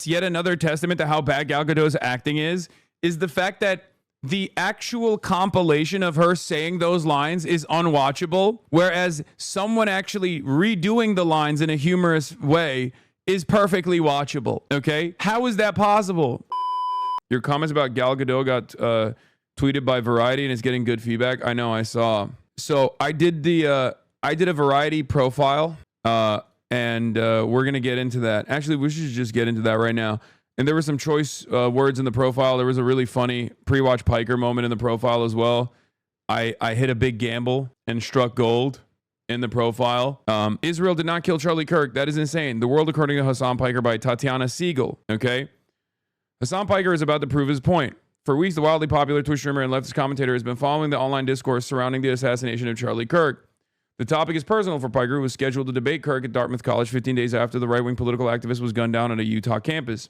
yet another testament to how bad Gal Gadot's acting is the fact that the actual compilation of her saying those lines is unwatchable, whereas someone actually redoing the lines in a humorous way is perfectly watchable. Okay? How is that possible? Your comments about Gal Gadot got tweeted by Variety and is getting good feedback. I know, I saw. So I did a Variety profile, and we're gonna get into that. Actually, we should just get into that right now. And there were some choice words in the profile. There was a really funny pre-watch Piker moment in the profile as well. I hit a big gamble and struck gold in the profile. Israel did not kill Charlie Kirk. That is insane. The World According to Hasan Piker by Tatiana Siegel. Okay. Hasan Piker is about to prove his point. For weeks, the wildly popular Twitch streamer and leftist commentator has been following the online discourse surrounding the assassination of Charlie Kirk. The topic is personal for Piker, who was scheduled to debate Kirk at Dartmouth College 15 days after the right-wing political activist was gunned down on a Utah campus.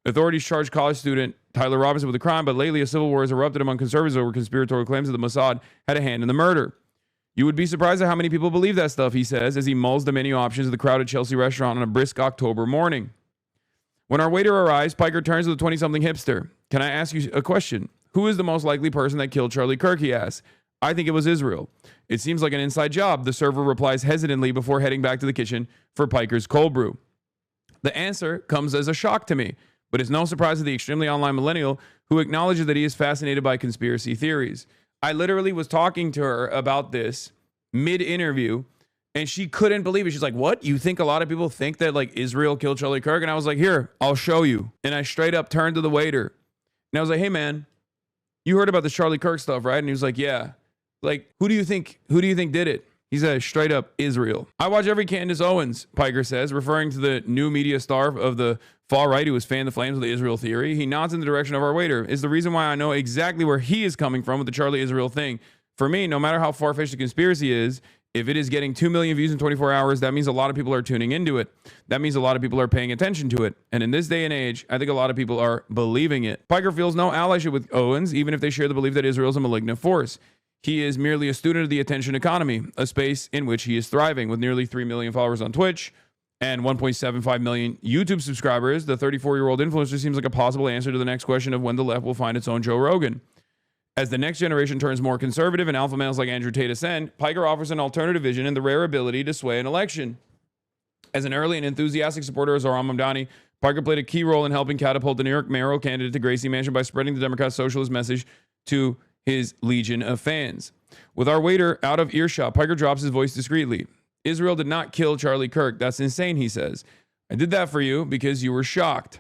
Authorities charged college student Tyler Robinson with the crime, but lately a civil war has erupted among conservatives over conspiratorial claims that the Mossad had a hand in the murder. You would be surprised at how many people believe that stuff, he says, as he mulls the menu options of the crowded Chelsea restaurant on a brisk October morning. When our waiter arrives, Piker turns to the 20-something hipster. Can I ask you a question? Who is the most likely person that killed Charlie Kirk, he asks. I think it was Israel. It seems like an inside job, the server replies hesitantly before heading back to the kitchen for Piker's cold brew. The answer comes as a shock to me, but it's no surprise to the extremely online millennial who acknowledges that he is fascinated by conspiracy theories. I literally was talking to her about this mid-interview, and she couldn't believe it. She's like, what? You think a lot of people think that like Israel killed Charlie Kirk? And I was like, here, I'll show you. And I straight up turned to the waiter, and I was like, hey, man, you heard about this Charlie Kirk stuff, right? And he was like, yeah. Like, who do you think did it? He said, straight up, Israel. I watch every Candace Owens, Piker says, referring to the new media star of the far right who has fanned the flames of the Israel theory. He nods in the direction of our waiter. Is the reason why I know exactly where he is coming from with the Charlie Israel thing. For me, no matter how far-fetched the conspiracy is, if it is getting 2 million views in 24 hours, that means a lot of people are tuning into it. That means a lot of people are paying attention to it. And in this day and age, I think a lot of people are believing it. Piker feels no allyship with Owens, even if they share the belief that Israel is a malignant force. He is merely a student of the attention economy, a space in which he is thriving. With nearly 3 million followers on Twitch and 1.75 million YouTube subscribers, the 34-year-old influencer seems like a possible answer to the next question of when the left will find its own Joe Rogan. As the next generation turns more conservative and alpha males like Andrew Tate ascend, Piker offers an alternative vision and the rare ability to sway an election. As an early and enthusiastic supporter of Zohran Mamdani, Piker played a key role in helping catapult the New York mayoral candidate to Gracie Mansion by spreading the Democrat socialist message to his legion of fans. With our waiter out of earshot, Piker drops his voice discreetly. Israel did not kill Charlie Kirk. That's insane, he says. I did that for you because you were shocked.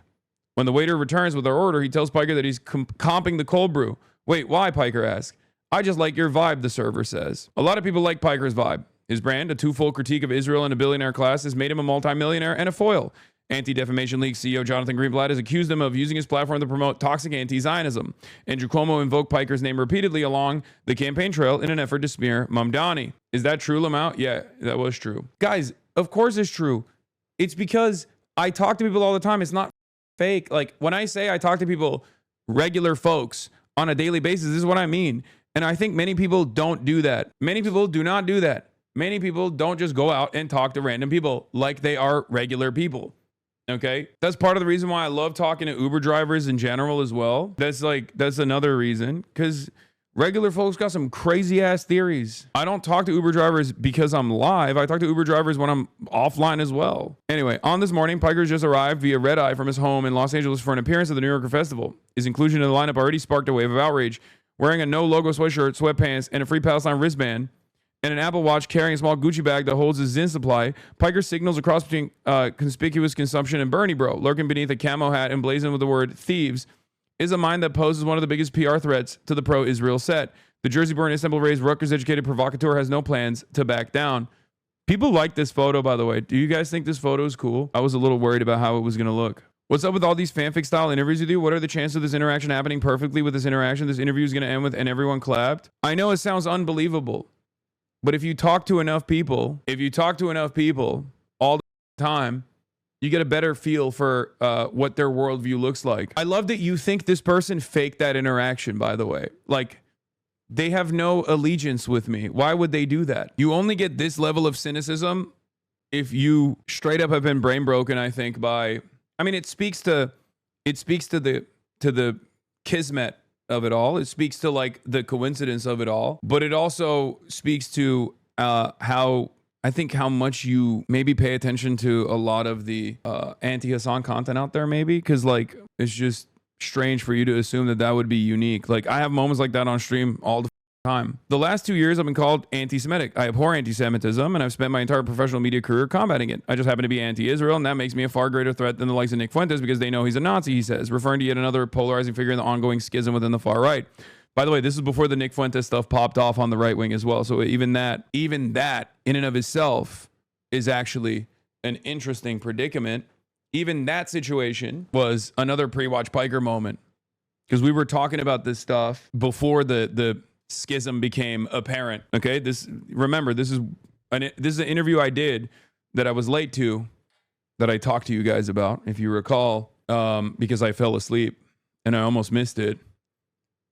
When the waiter returns with our order, he tells Piker that he's comping the cold brew. Wait, why? Piker asks. I just like your vibe, the server says. A lot of people like Piker's vibe. His brand, a twofold critique of Israel and a billionaire class, has made him a multimillionaire and a foil. Anti-Defamation League CEO Jonathan Greenblatt has accused him of using his platform to promote toxic anti-Zionism. Andrew Cuomo invoked Piker's name repeatedly along the campaign trail in an effort to smear Mamdani. Is that true, Lamau? Yeah, that was true. Guys, of course it's true. It's because I talk to people all the time. It's not fake. Like, when I say I talk to people, regular folks, on a daily basis, this is what I mean. And I think many people don't do that. Many people do not do that. Many people don't just go out and talk to random people like they are regular people. Okay, that's part of the reason why I love talking to Uber drivers in general as well. That's another reason, because regular folks got some crazy ass theories. I don't talk to Uber drivers because I'm live. I talk to Uber drivers when I'm offline as well. Anyway, on this morning, Piker's just arrived via red eye from his home in Los Angeles for an appearance at the New Yorker Festival. His inclusion in the lineup already sparked a wave of outrage. Wearing a no logo sweatshirt, sweatpants, and a Free Palestine wristband, and an Apple Watch carrying a small Gucci bag that holds his Zyn supply, Piker signals a cross between conspicuous consumption and Bernie bro. Lurking beneath a camo hat emblazoned with the word thieves is a mind that poses one of the biggest PR threats to the pro-Israel set. The Jersey-born, Istanbul-raised, Rutgers-educated provocateur has no plans to back down. People like this photo, by the way. Do you guys think this photo is cool? I was a little worried about how it was going to look. What's up with all these fanfic-style interviews with you? What are the chances of this interaction happening perfectly with this interaction? This interview is going to end with, and everyone clapped. I know it sounds unbelievable. But if you talk to enough people, all the time, you get a better feel for what their worldview looks like. I love that you think this person faked that interaction, by the way. Like, they have no allegiance with me. Why would they do that? You only get this level of cynicism if you straight up have been brain broken, I think, by I mean, it speaks to the kismet of it all. It speaks to like the coincidence of it all, but it also speaks to how I think how much you maybe pay attention to a lot of the anti-Hasan content out there, maybe, because like it's just strange for you to assume that that would be unique. Like I have moments like that on stream all the time. The last 2 years I've been called anti-Semitic. I abhor anti-Semitism, and I've spent my entire professional media career combating it. I just happen to be anti-Israel, and that makes me a far greater threat than the likes of Nick Fuentes because they know he's a Nazi, he says, referring to yet another polarizing figure in the ongoing schism within the far right. By the way, this is before the Nick Fuentes stuff popped off on the right wing as well. So even that in and of itself is actually an interesting predicament. Even that situation was another pre-watch Piker moment because we were talking about this stuff before the schism became apparent. Okay, remember this is an interview I did that I was late to, that I talked to you guys about, if you recall, because I fell asleep and I almost missed it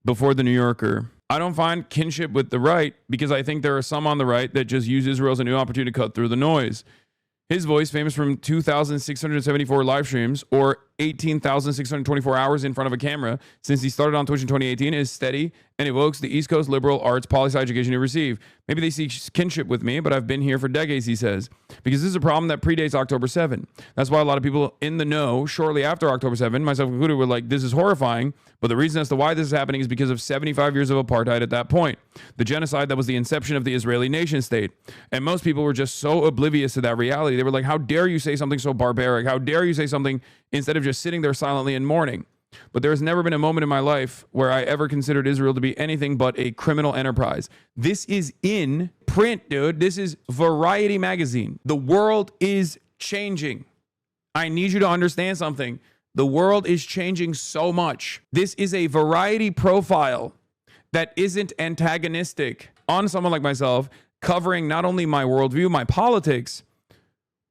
before the New Yorker. I don't find kinship with the right because I think there are some on the right that just use Israel as a new opportunity to cut through the noise. His voice, famous from 2,674 live streams or 18,624 hours in front of a camera since he started on Twitch in 2018, is steady and evokes the East Coast liberal arts poli-sci education he received. Maybe they seek kinship with me, but I've been here for decades, he says, because this is a problem that predates October 7. That's why a lot of people in the know shortly after October 7, myself included, were like, this is horrifying, but the reason as to why this is happening is because of 75 years of apartheid at that point, the genocide that was the inception of the Israeli nation state. And most people were just so oblivious to that reality. They were like, how dare you say something so barbaric? How dare you say something instead of just sitting there silently in mourning? But there has never been a moment in my life where I ever considered Israel to be anything but a criminal enterprise. This is in print, dude. This is Variety magazine. The world is changing. I need you to understand something. The world is changing so much. This is a Variety profile that isn't antagonistic on someone like myself, covering not only my worldview, my politics,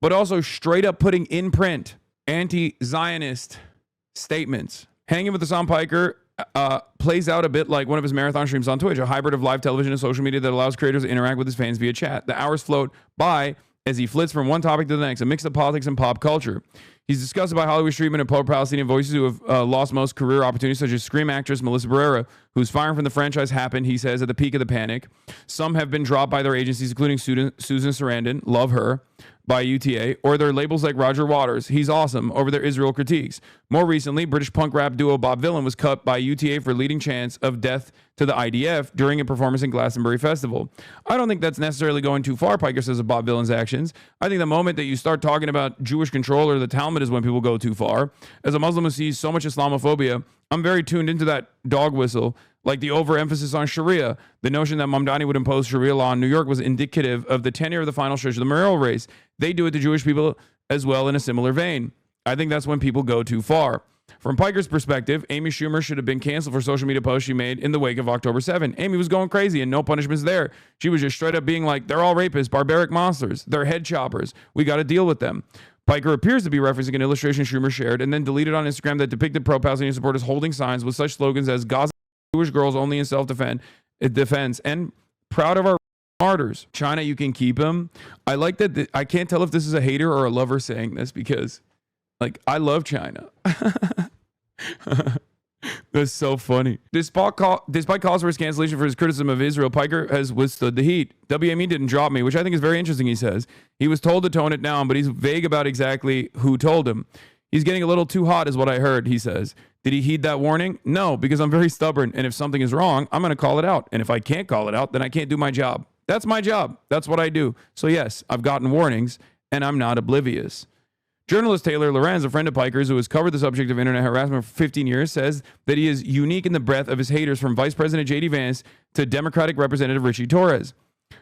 but also straight up putting in print anti-Zionist statements. Hanging with Hasan Piker plays out a bit like one of his marathon streams on Twitch, a hybrid of live television and social media that allows creators to interact with his fans via chat. The hours float by as he flits from one topic to the next, a mix of politics and pop culture. He's discussed about Hollywood's treatment of pro-Palestinian voices who have lost most career opportunities, such as Scream actress Melissa Barrera, whose firing from the franchise happened, he says, at the peak of the panic. Some have been dropped by their agencies, including Susan Sarandon, love her, by UTA, or their labels like Roger Waters, he's awesome, over their Israel critiques. More recently, British punk rap duo Bob Vylan was cut by UTA for leading chants of death to the IDF during a performance in Glastonbury Festival. I don't think that's necessarily going too far, Piker says, of Bob Vylan's actions. I think the moment that you start talking about Jewish control or the Talmud is when people go too far. As a Muslim who sees so much Islamophobia, I'm very tuned into that dog whistle, like the overemphasis on Sharia. The notion that Mamdani would impose Sharia law in New York was indicative of the tenure of the final stretch of the mayoral race. They do it to Jewish people as well in a similar vein. I think that's when people go too far. From Piker's perspective, Amy Schumer should have been canceled for social media posts she made in the wake of October 7. Amy was going crazy and no punishments there. She was just straight up being like, they're all rapists, barbaric monsters, they're head choppers. We got to deal with them. Piker appears to be referencing an illustration Schumer shared and then deleted on Instagram that depicted pro-Palestinian supporters holding signs with such slogans as Gaza, Jewish girls only in self-defense, and proud of our martyrs. China, you can keep them. I like that. I can't tell if this is a hater or a lover saying this because, like, I love China. That's so funny. Despite calls for his cancellation for his criticism of Israel, Piker has withstood the heat. WME didn't drop me, which I think is very interesting, he says. He was told to tone it down, but he's vague about exactly who told him. He's getting a little too hot is what I heard, he says. Did he heed that warning? No, because I'm very stubborn, and if something is wrong, I'm going to call it out. And if I can't call it out, then I can't do my job. That's my job. That's what I do. So yes, I've gotten warnings, and I'm not oblivious. Journalist Taylor Lorenz, a friend of Piker's who has covered the subject of internet harassment for 15 years, says that he is unique in the breadth of his haters, from Vice President J.D. Vance to Democratic Representative Richie Torres.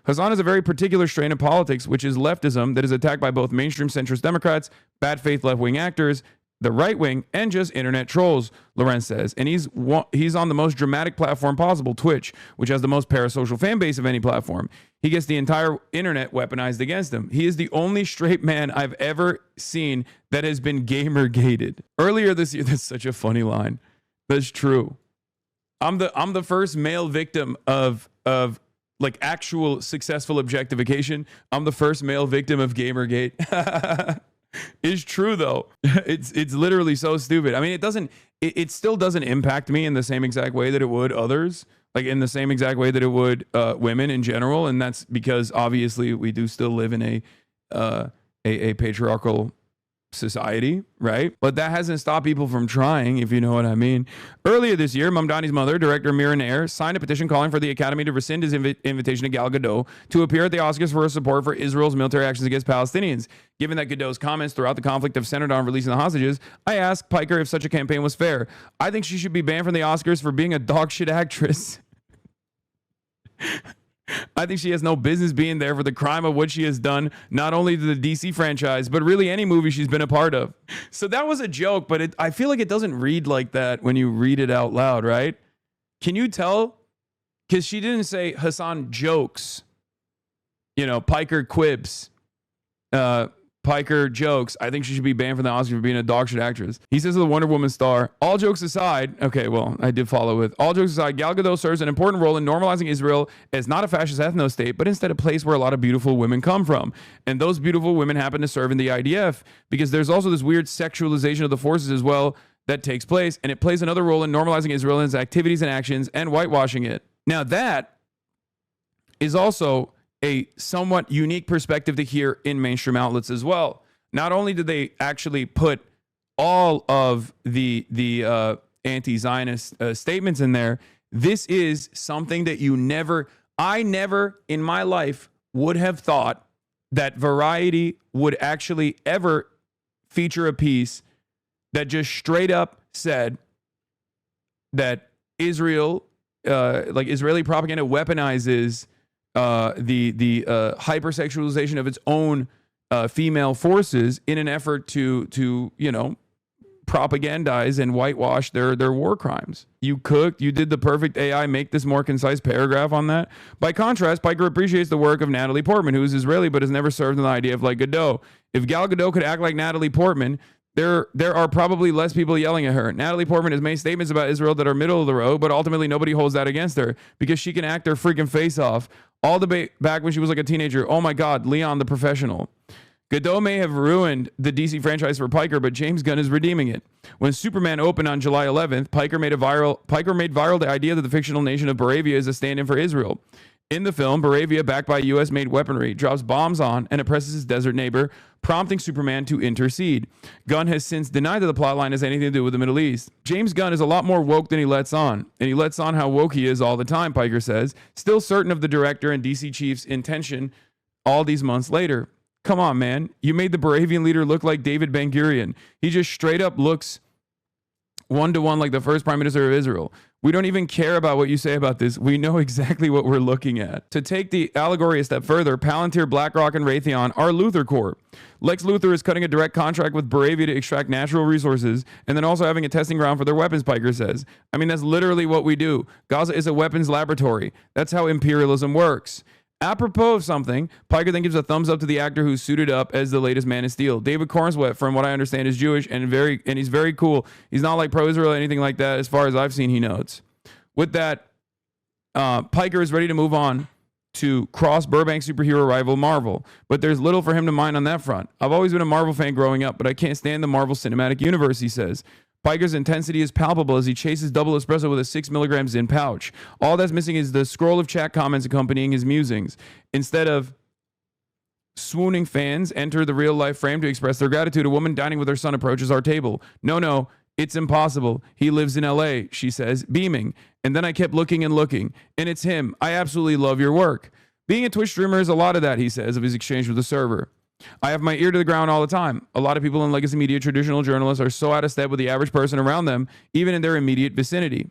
Hasan is a very particular strain of politics, which is leftism that is attacked by both mainstream centrist Democrats, bad faith left-wing actors, the right wing, and just internet trolls, Lorenz says. And he's on the most dramatic platform possible, Twitch, which has the most parasocial fan base of any platform. He gets the entire internet weaponized against him. He is the only straight man I've ever seen that has been gamer-gated. Earlier this year, that's such a funny line. That's true. I'm the first male victim of like actual successful objectification. I'm the first male victim of Gamergate. is true though. It's literally so stupid. I mean, it still doesn't impact me in the same exact way that it would others, like in the same exact way that it would women in general, and that's because obviously we do still live in a patriarchal society, right? But that hasn't stopped people from trying, if you know what I mean. Earlier this year, Mamdani's mother, director Mira Nair, signed a petition calling for the Academy to rescind his invitation to Gal Gadot to appear at the Oscars for her support for Israel's military actions against Palestinians. Given that Gadot's comments throughout the conflict have centered on releasing the hostages, I asked Piker if such a campaign was fair. I think she should be banned from the Oscars for being a dog shit actress. I think she has no business being there for the crime of what she has done, not only to the DC franchise, but really any movie she's been a part of. So that was a joke, but I feel like it doesn't read like that when you read it out loud, right? Can you tell? Because she didn't say Hasan jokes, Piker quibs, Piker jokes. I think she should be banned from the Oscars for being a dog shit actress. He says to the Wonder Woman star, all jokes aside, okay, well, I did follow with, all jokes aside, Gal Gadot serves an important role in normalizing Israel as not a fascist ethno-state, but instead a place where a lot of beautiful women come from. And those beautiful women happen to serve in the IDF because there's also this weird sexualization of the forces as well that takes place, and it plays another role in normalizing Israel and its activities and actions and whitewashing it. Now that is also a somewhat unique perspective to hear in mainstream outlets as well. Not only did they actually put all of the anti-Zionist statements in there, this is something that I never in my life would have thought that Variety would actually ever feature a piece that just straight up said that Israel, like Israeli propaganda weaponizes the hypersexualization of its own female forces in an effort to propagandize and whitewash their war crimes. You did the perfect AI make this more concise paragraph on that. By contrast, Piker appreciates the work of Natalie Portman, who is Israeli but has never served in the IDF like Gadot. If Gal Gadot could act like Natalie Portman, there are probably less people yelling at her. Natalie Portman has made statements about Israel that are middle of the road, but ultimately nobody holds that against her because she can act her freaking face off. All the back when she was like a teenager. Oh my God, Leon the Professional. Gadot may have ruined the DC franchise for Piker, but James Gunn is redeeming it. When Superman opened on July 11th, Piker made viral the idea that the fictional nation of Baravia is a stand-in for Israel. In the film, Baravia, backed by U.S.-made weaponry, drops bombs on and oppresses his desert neighbor, prompting Superman to intercede. Gunn has since denied that the plotline has anything to do with the Middle East. James Gunn is a lot more woke than he lets on, and he lets on how woke he is all the time, Piker says, still certain of the director and DC chief's intention all these months later. Come on, man. You made the Baravian leader look like David Ben-Gurion. He just straight up looks one-to-one like the first prime minister of Israel. We don't even care about what you say about this. We know exactly what we're looking at. To take the allegory a step further, Palantir, BlackRock, and Raytheon are Luthor Corp. Lex Luthor is cutting a direct contract with Baravia to extract natural resources and then also having a testing ground for their weapons, Piker says. I mean, that's literally what we do. Gaza is a weapons laboratory. That's how imperialism works. Apropos of something, Piker then gives a thumbs up to the actor who's suited up as the latest Man of Steel. David Cornswet, from what I understand, is Jewish and he's very cool. He's not like pro-Israel or anything like that, as far as I've seen, he notes. With that, Piker is ready to move on to cross Burbank superhero rival Marvel, but there's little for him to mind on that front. I've always been a Marvel fan growing up, but I can't stand the Marvel Cinematic Universe, he says. Piker's intensity is palpable as he chases double espresso with a 6 milligram Zyn pouch. All that's missing is the scroll of chat comments accompanying his musings. Instead of swooning fans enter the real-life frame to express their gratitude, a woman dining with her son approaches our table. No, it's impossible. He lives in LA, she says, beaming. And then I kept looking and looking, and it's him. I absolutely love your work. Being a Twitch streamer is a lot of that, he says, of his exchange with the server. I have my ear to the ground all the time. A lot of people in legacy media, traditional journalists, are so out of step with the average person around them, even in their immediate vicinity.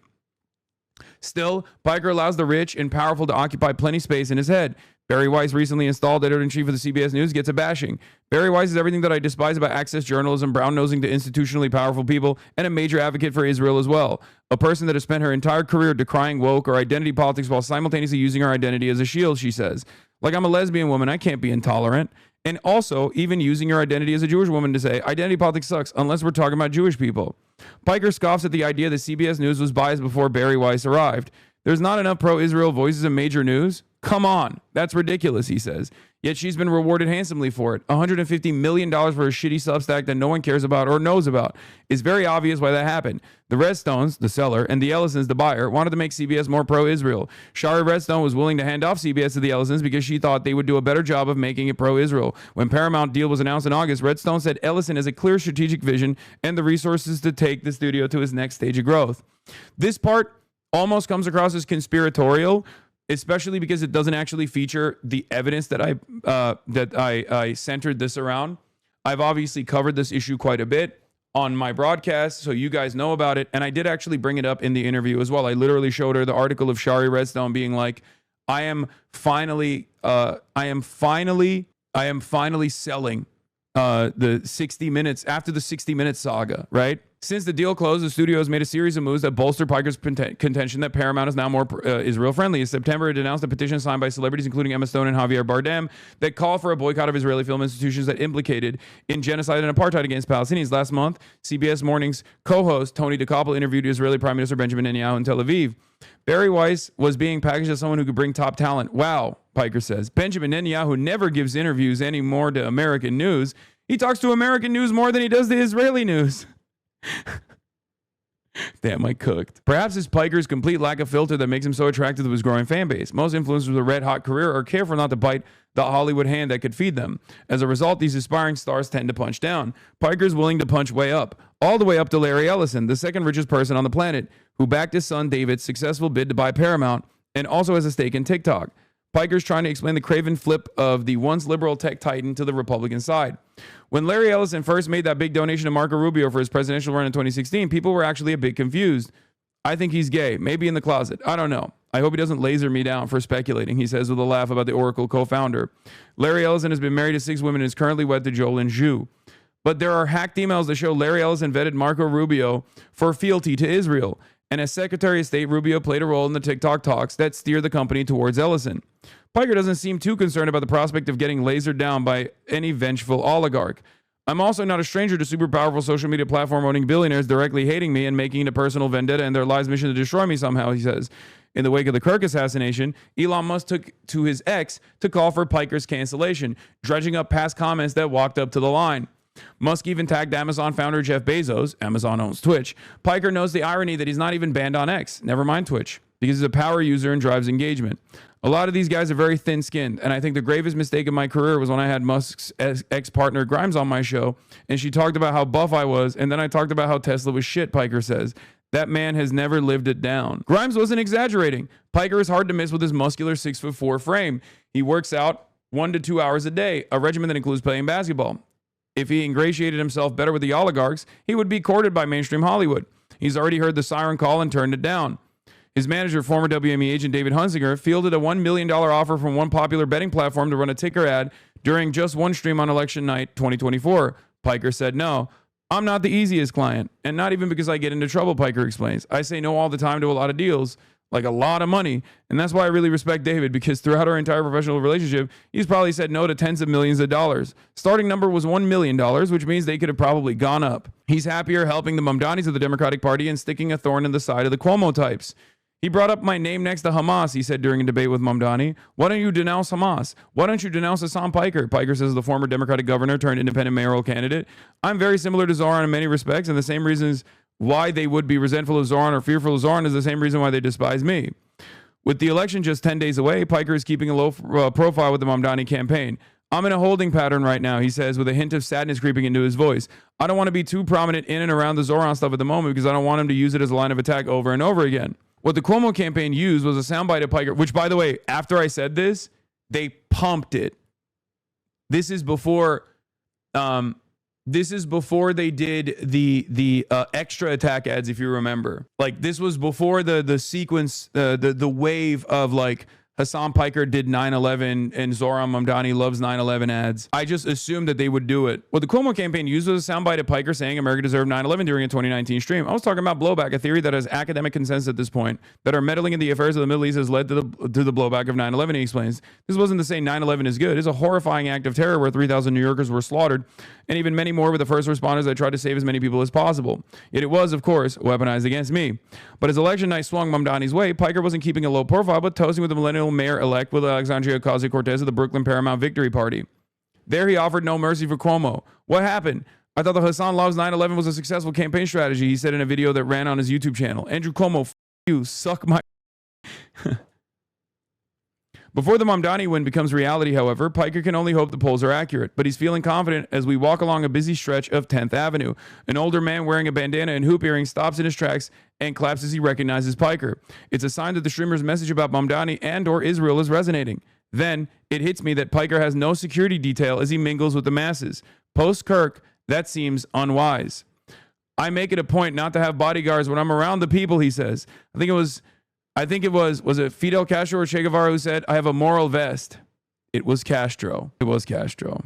Still, Piker allows the rich and powerful to occupy plenty space in his head. Barry Weiss, recently installed editor-in-chief of the CBS News, gets a bashing. Barry Weiss is everything that I despise about access journalism, brown-nosing to institutionally powerful people, and a major advocate for Israel as well. A person that has spent her entire career decrying woke or identity politics while simultaneously using her identity as a shield, she says. Like, I'm a lesbian woman, I can't be intolerant. And also, even using your identity as a Jewish woman to say, identity politics sucks, unless we're talking about Jewish people. Piker scoffs at the idea that CBS News was biased before Barry Weiss arrived. There's not enough pro-Israel voices in major news? Come on. That's ridiculous, he says. Yet she's been rewarded handsomely for it. $150 million for a shitty Substack that no one cares about or knows about. It's very obvious why that happened. The Redstones, the seller, and the Ellisons, the buyer, wanted to make CBS more pro-Israel. Shari Redstone was willing to hand off CBS to the Ellisons because she thought they would do a better job of making it pro-Israel. When Paramount deal was announced in August, Redstone said Ellison has a clear strategic vision and the resources to take the studio to its next stage of growth. This part almost comes across as conspiratorial, especially because it doesn't actually feature the evidence that I centered this around. I've obviously covered this issue quite a bit on my broadcast, so you guys know about it. And I did actually bring it up in the interview as well. I literally showed her the article of Shari Redstone being like, I am finally selling the 60 Minutes after the 60 Minutes saga, right? Since the deal closed, the studio has made a series of moves that bolster Piker's contention that Paramount is now more Israel-friendly. In September, it announced a petition signed by celebrities, including Emma Stone and Javier Bardem, that call for a boycott of Israeli film institutions that implicated in genocide and apartheid against Palestinians. Last month, CBS Morning's co-host Tony DeKoppel interviewed Israeli Prime Minister Benjamin Netanyahu in Tel Aviv. Barry Weiss was being packaged as someone who could bring top talent. Wow, Piker says. Benjamin Netanyahu never gives interviews anymore to American news. He talks to American news more than he does to Israeli news. Damn, I cooked. Perhaps it's Piker's complete lack of filter that makes him so attractive to his growing fan base. Most influencers with a red-hot career are careful not to bite the Hollywood hand that could feed them. As a result, these aspiring stars tend to punch down. Piker's willing to punch way up, all the way up to Larry Ellison, the second richest person on the planet, who backed his son David's successful bid to buy Paramount and also has a stake in TikTok. Piker's trying to explain the craven flip of the once liberal tech titan to the Republican side. When Larry Ellison first made that big donation to Marco Rubio for his presidential run in 2016, people were actually a bit confused. I think he's gay, maybe in the closet. I don't know. I hope he doesn't laser me down for speculating, he says with a laugh about the Oracle co-founder. Larry Ellison has been married to 6 women and is currently wed to Jolyn Zhu. But there are hacked emails that show Larry Ellison vetted Marco Rubio for fealty to Israel. And as Secretary of State, Rubio played a role in the TikTok talks that steer the company towards Ellison. Piker doesn't seem too concerned about the prospect of getting lasered down by any vengeful oligarch. I'm also not a stranger to super powerful social media platform owning billionaires directly hating me and making it a personal vendetta and their lives' mission to destroy me somehow, he says. In the wake of the Kirk assassination, Elon Musk took to his X to call for Piker's cancellation, dredging up past comments that walked up to the line. Musk even tagged Amazon founder Jeff Bezos. Amazon owns Twitch. Piker knows the irony that he's not even banned on X, never mind Twitch, because he's a power user and drives engagement. A lot of these guys are very thin-skinned, and I think the gravest mistake of my career was when I had Musk's ex-partner Grimes on my show, and she talked about how buff I was, and then I talked about how Tesla was shit, Piker says. That man has never lived it down. Grimes wasn't exaggerating. Piker is hard to miss with his muscular 6'4" frame. He works out 1 to 2 hours a day, a regimen that includes playing basketball. If he ingratiated himself better with the oligarchs, he would be courted by mainstream Hollywood. He's already heard the siren call and turned it down. His manager, former WME agent David Hunsinger, fielded a $1 million offer from one popular betting platform to run a ticker ad during just one stream on election night 2024. Piker said no. I'm not the easiest client, and not even because I get into trouble, Piker explains. I say no all the time to a lot of deals, like a lot of money, and that's why I really respect David, because throughout our entire professional relationship, he's probably said no to tens of millions of dollars. Starting number was $1 million, which means they could have probably gone up. He's happier helping the Mamdanis of the Democratic Party and sticking a thorn in the side of the Cuomo types. He brought up my name next to Hamas, he said during a debate with Mamdani. Why don't you denounce Hamas? Why don't you denounce Hasan Piker? Piker says the former Democratic governor turned independent mayoral candidate. I'm very similar to Zoran in many respects, and the same reasons why they would be resentful of Zoran or fearful of Zoran is the same reason why they despise me. With the election just 10 days away, Piker is keeping a low profile with the Mamdani campaign. I'm in a holding pattern right now, he says, with a hint of sadness creeping into his voice. I don't want to be too prominent in and around the Zoran stuff at the moment because I don't want him to use it as a line of attack over and over again. What the Cuomo campaign used was a soundbite of Piker, which, by the way, after I said this, they pumped it. This is before they did the extra attack ads, if you remember. Like, this was before the sequence, the wave of like Hasan Piker did 9/11 and Zoran Mamdani loves 9/11 ads. I just assumed that they would do it. What the Cuomo campaign used was a soundbite of Piker saying America deserved 9/11 during a 2019 stream. I was talking about blowback, a theory that has academic consensus at this point, that our meddling in the affairs of the Middle East has led to the blowback of 9/11, he explains. This wasn't to say 9/11 is good. It's a horrifying act of terror where 3,000 New Yorkers were slaughtered, and even many more with the first responders that tried to save as many people as possible. Yet it was, of course, weaponized against me. But as election night swung Mamdani's way, Piker wasn't keeping a low profile, but toasting with the millennial Louisville mayor-elect Will Alexandria Ocasio-Cortez at the Brooklyn Paramount Victory Party. There he offered no mercy for Cuomo. What happened? I thought the Hassan Loves 9/11 was a successful campaign strategy, he said in a video that ran on his YouTube channel. Andrew Cuomo, f you, suck my... Before the Mamdani win becomes reality, however, Piker can only hope the polls are accurate, but he's feeling confident as we walk along a busy stretch of 10th Avenue. An older man wearing a bandana and hoop earrings stops in his tracks and claps as he recognizes Piker. It's a sign that the streamer's message about Mamdani and or Israel is resonating. Then, it hits me that Piker has no security detail as he mingles with the masses. Post-Kirk, that seems unwise. I make it a point not to have bodyguards when I'm around the people, he says. I think it was it Fidel Castro or Che Guevara who said, I have a moral vest? It was Castro. It was Castro.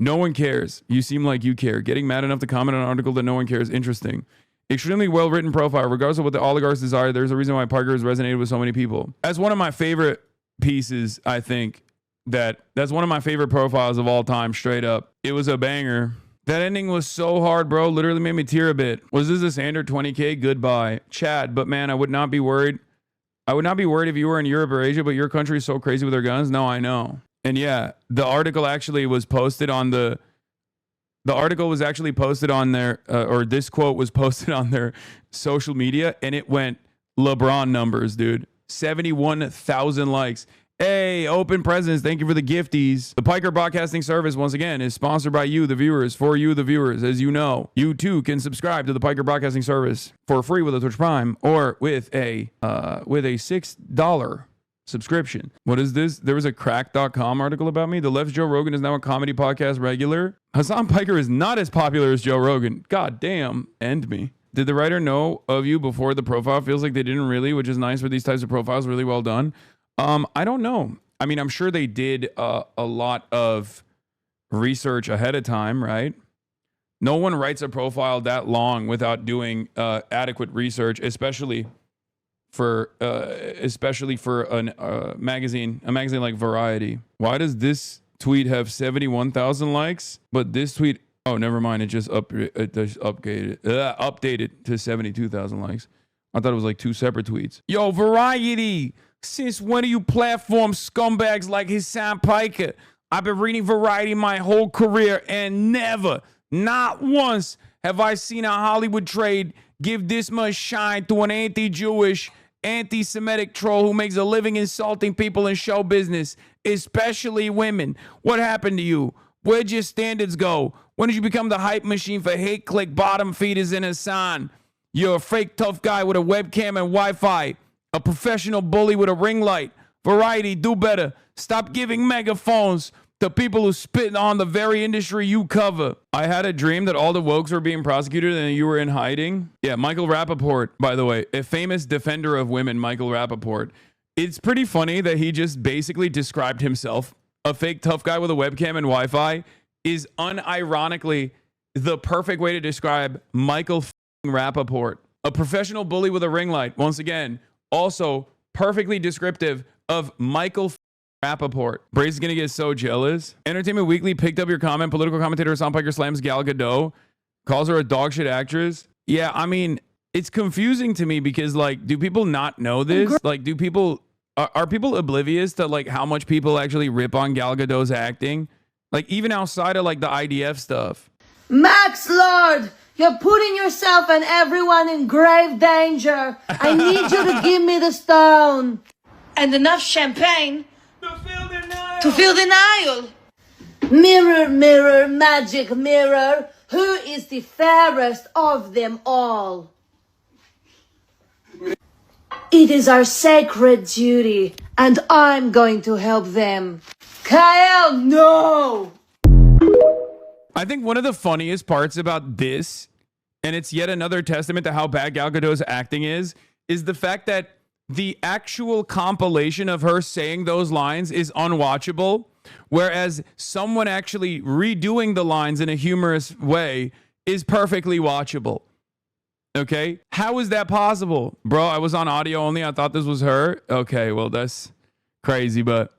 No one cares. You seem like you care. Getting mad enough to comment on an article that no one cares. Interesting. Extremely well-written profile. Regardless of what the oligarchs desire, there's a reason why Piker has resonated with so many people. As one of my favorite pieces, I think that's one of my favorite profiles of all time, straight up. It was a banger. That ending was so hard, bro. Literally made me tear a bit. Was this a standard 20K? Goodbye. Chad, but man, I would not be worried. I would not be worried if you were in Europe or Asia, but your country is so crazy with their guns. No, I know. And yeah, the article actually was posted on the article was actually posted on their, or this quote was posted on their social media, and it went LeBron numbers, dude. 71,000 likes. Hey, open presents. Thank you for the gifties. The Piker Broadcasting Service, once again, is sponsored by you, the viewers, for you, the viewers. As you know, you too can subscribe to the Piker Broadcasting Service for free with a Twitch Prime or with a $6 subscription. What is this? There was a crack.com article about me. The left's Joe Rogan is now a comedy podcast regular. Hasan Piker is not as popular as Joe Rogan. God damn, end me. Did the writer know of you before the profile? Feels like they didn't really, which is nice for these types of profiles. Really well done. I don't know. I mean, I'm sure they did a lot of research ahead of time, right? No one writes a profile that long without doing adequate research, especially for a magazine like Variety. Why does this tweet have 71,000 likes, but this tweet? Oh, never mind. It just updated to 72,000 likes. I thought it was like two separate tweets. Yo, Variety. Since when are you platform scumbags like Hasan Piker? I've been reading Variety my whole career and never, not once, have I seen a Hollywood trade give this much shine to an anti-Jewish, anti-Semitic troll who makes a living insulting people in show business, especially women. What happened to you? Where'd your standards go? When did you become the hype machine for hate click bottom feeders in Hasan? You're a fake tough guy with a webcam and Wi-Fi. A professional bully with a ring light. Variety, do better. Stop giving megaphones to people who spit on the very industry you cover. I had a dream that all the wokes were being prosecuted and you were in hiding. Yeah, Michael Rappaport, by the way, a famous defender of women, Michael Rappaport. It's pretty funny that he just basically described himself, a fake tough guy with a webcam and Wi-Fi, is unironically the perfect way to describe Michael Rappaport. A professional bully with a ring light, once again, also perfectly descriptive of Michael Rappaport. Brace is going to get so jealous. Entertainment Weekly picked up your comment. Political commentator Hasan Piker slams Gal Gadot. Calls her a dog shit actress. Yeah, I mean, it's confusing to me because, like, do people not know this? Like, do people... Are people oblivious to, like, how much people actually rip on Gal Gadot's acting? Like, even outside of, like, the IDF stuff. Max Lord! You're putting yourself and everyone in grave danger. I need you to give me the stone. And enough champagne to fill the Nile. Mirror, mirror, magic mirror. Who is the fairest of them all? It is our sacred duty, and I'm going to help them. Kyle, no! I think one of the funniest parts about this, and it's yet another testament to how bad Gal Gadot's acting is the fact that the actual compilation of her saying those lines is unwatchable, whereas someone actually redoing the lines in a humorous way is perfectly watchable. Okay? How is that possible? Bro, I was on audio only. I thought this was her. Okay, well, that's crazy, but